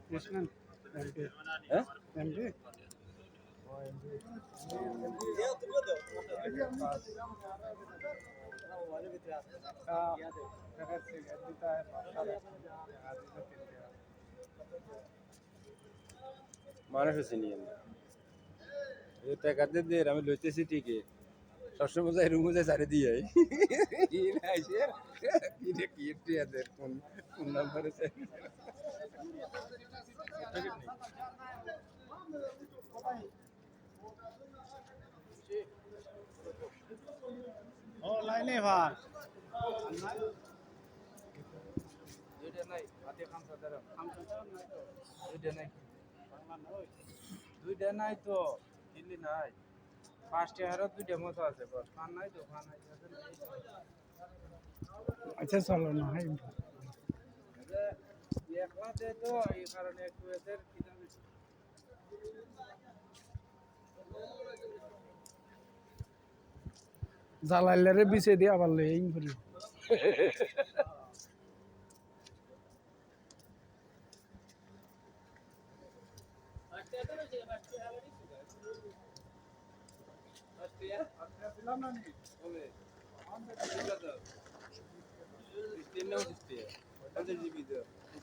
Krishnan MP MP মানুষ চিনি না এই টাকাতে দিয়ে আমি লইতেছি ঠিকই সবসময় যাই রুমে যাই সারি দিয়ে কোন কোন নাম্বারে চাই ও লাইনে ভাই দুইটা নাই হাতে খামসা ধরো নাই তো দুইটা নাই বাংলা নয় দুইটা নাই তো দিল্লি নাই পাঁচটা হারত দুইটা মতো আছে বস খান নাই তো খান নাই আচ্ছা চলো না হাই একলা দে তো এই কারণে একটু এদের কিনা বেশি জ্বালাইলে বিছে দিয়ে আবার লই করি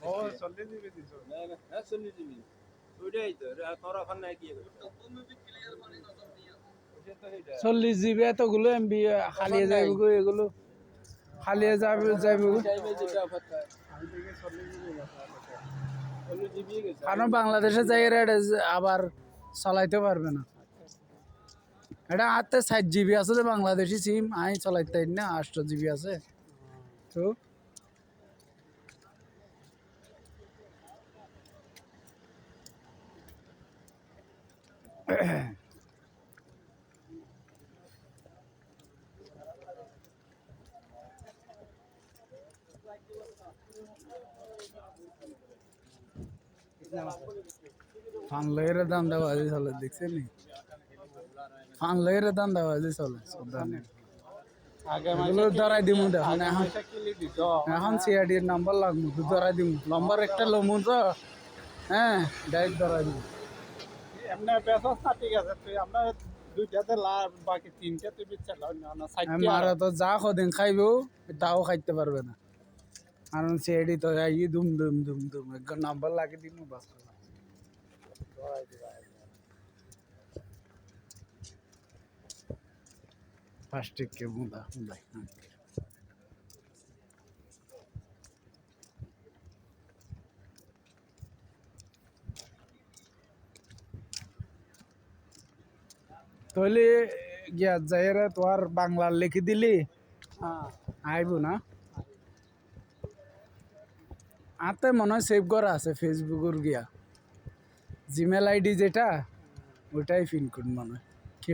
ও চল্লিশ জিবি দিছো চল্লিশ জিবি এতগুলো এমবি খালিয়ে যাইব এগুলো খালিয়ে যাবে যাইব কারণ বাংলাদেশে যাই এটা আবার চালাইতে পারবে না এটা হাতে 60 জিবি আছে যে বাংলাদেশি সিম আমি চালাইতে না 8 জিবি আছে তো ফানলের দান্দাবাজি চলে দেখছেন নি ফানলের দান্দাবাজি চলে সুদানে এগুলো ধরাই দিমু দেখুন এখন সিআইডির নাম্বার লাগবো তো ধরাই দিমু নাম্বার একটা লমু তো হ্যাঁ ডাইরেক্ট ধরাই দিমু এমনি পেছাস না ঠিক আছে তুই আমরা দুইটাতে লাভ বাকি তিনটা তুই বিচ্ছা লাভ না মারা তো যা কদিন খাইব তাও খাইতে পারবে না কারণ সিআইডি তো ই দুম দুম দুম দুম এক নাম্বার লাগিয়ে দিমু বাস প্লাস্টিক কে মুদা মুদাই তাহলে গিয়া যাইরা তোর বাংলা লিখে দিলি আইব না আতে মনে হয় সেভ করা আছে ফেসবুকের গিয়া জিমেল আইডি যেটা ওটাই পিন কোড মনে হয় কি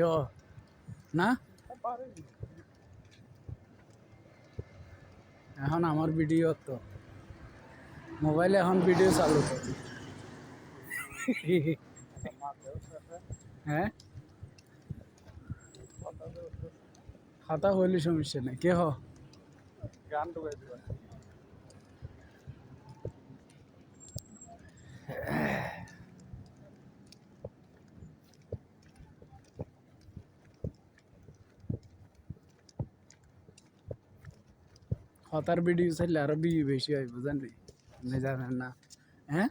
না এখন আমার ভিডিও তো মোবাইলে এখন ভিডিও চালু তো হ্যাঁ খাতা হইলে সমস্যা নেই কে গান ঢুকাই দিবা খাতার ভিডিও চাইলে আরো বেশি হয় বুঝেন না জানেন না হ্যাঁ